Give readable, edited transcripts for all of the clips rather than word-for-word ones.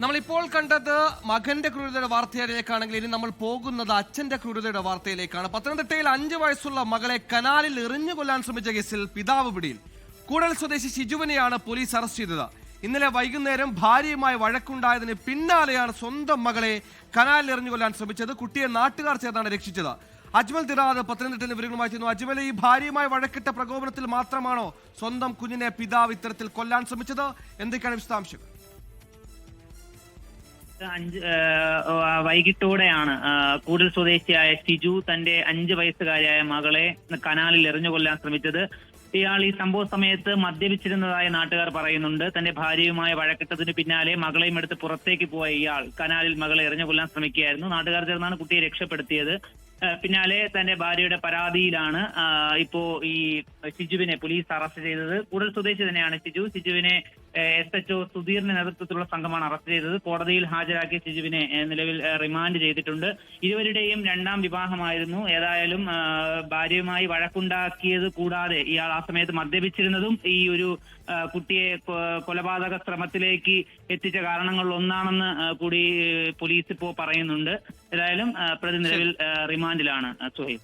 നമ്മളിപ്പോൾ കണ്ടത് മകന്റെ ക്രൂരതയുടെ വാർത്തയിലേക്കാണെങ്കിൽ ഇനി നമ്മൾ പോകുന്നത് അച്ഛന്റെ ക്രൂരതയുടെ വാർത്തയിലേക്കാണ്. പത്തനംതിട്ടയിൽ 5 വയസ്സുള്ള മകളെ കനാലിൽ എറിഞ്ഞു കൊല്ലാൻ ശ്രമിച്ച കേസിൽ പിതാവ് പിടിയിൽ. കൂടൽ സ്വദേശി ഷിജുവിനെയാണ് പോലീസ് അറസ്റ്റ് ചെയ്തത്. ഇന്നലെ വൈകുന്നേരം ഭാര്യയുമായി വഴക്കുണ്ടായതിന് പിന്നാലെയാണ് സ്വന്തം മകളെ കനാലിൽ എറിഞ്ഞു കൊല്ലാൻ ശ്രമിച്ചത്. കുട്ടിയെ നാട്ടുകാർ ചേർന്നാണ് രക്ഷിച്ചത്. അജ്മൽ തിറാദ് പത്തനംതിട്ടയിൽ വിവരങ്ങളുമായി ചെയ്യുന്നു. അജ്മൽ, ഈ ഭാര്യയുമായി വഴക്കിട്ട പ്രകോപനത്തിൽ മാത്രമാണോ സ്വന്തം കുഞ്ഞിനെ പിതാവ് ഇത്തരത്തിൽ കൊല്ലാൻ ശ്രമിച്ചത്? എന്തൊക്കെയാണ് വിശദാംശങ്ങൾ? വൈകിട്ടോടെയാണ് കൂടൽ സ്വദേശിയായ ഷിജു തന്റെ 5 വയസ്സുകാരിയായ മകളെ കനാലിൽ എറിഞ്ഞു കൊല്ലാൻ ശ്രമിച്ചത്. ഇയാൾ ഈ സംഭവ സമയത്ത് മദ്യപിച്ചിരുന്നതായി നാട്ടുകാർ പറയുന്നുണ്ട്. തന്റെ ഭാര്യയുമായി വഴക്കിട്ടതിന് പിന്നാലെ മകളെയും എടുത്ത് പുറത്തേക്ക് പോയ ഇയാൾ കനാലിൽ മകളെ എറിഞ്ഞു കൊല്ലാൻ ശ്രമിക്കുകയായിരുന്നു. നാട്ടുകാർ ചേർന്നാണ് കുട്ടിയെ രക്ഷപ്പെടുത്തിയത്. പിന്നാലെ തന്റെ ഭാര്യയുടെ പരാതിയിലാണ് ഇപ്പോ ഈ ഷിജുവിനെ പോലീസ് അറസ്റ്റ് ചെയ്തത്. കൂടൽ സ്വദേശി തന്നെയാണ് ഷിജുവിനെ SHO സുധീറിന്റെ നേതൃത്വത്തിലുള്ള സംഘമാണ് അറസ്റ്റ് ചെയ്തത്. കോടതിയിൽ ഹാജരാക്കിയ ഷിജുവിനെ നിലവിൽ റിമാൻഡ് ചെയ്തിട്ടുണ്ട്. ഇരുവരുടെയും 2ാം വിവാഹമായിരുന്നു. ഏതായാലും ഭാര്യയുമായി വഴക്കുണ്ടാക്കിയത് കൂടാതെ ഇയാൾ ആ സമയത്ത് മദ്യപിച്ചിരുന്നതും ഈ ഒരു കുട്ടിയെ കൊലപാതക ശ്രമത്തിലേക്ക് എത്തിച്ച കാരണങ്ങളിൽ ഒന്നാണെന്ന് കൂടി പോലീസ് ഇപ്പോ പറയുന്നുണ്ട്. ഏതായാലും പ്രതി നിലവിൽ റിമാൻഡിലാണ്. സുഹൈൽ,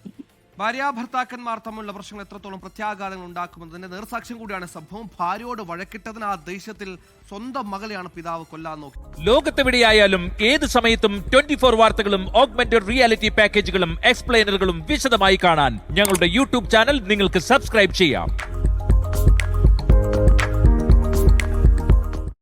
ഭാര്യാഭർത്താക്കന്മാർ തമ്മിലുള്ള പ്രശ്നങ്ങൾ എത്രത്തോളം പ്രത്യാഘാതങ്ങൾ ഉണ്ടാക്കുമെന്നതിന്റെ നേർസാക്ഷ്യം കൂടിയാണ് സംഭവം. ഭാര്യയോട് വഴക്കിട്ടതിന് ആ ദേഷ്യത്തിൽ സ്വന്തം മകളെയാണ് പിതാവ് കൊല്ലാൻ നോക്കി. ലോകത്തെവിടെയായാലും ഏത് സമയത്തും 24 വാർത്തകളും ഓഗ്മെന്റഡ് റിയാലിറ്റി പാക്കേജുകളും എക്സ്പ്ലെയിനറുകളും വിശദമായി കാണാൻ ഞങ്ങളുടെ യൂട്യൂബ് ചാനൽ നിങ്ങൾക്ക് സബ്സ്ക്രൈബ് ചെയ്യാം.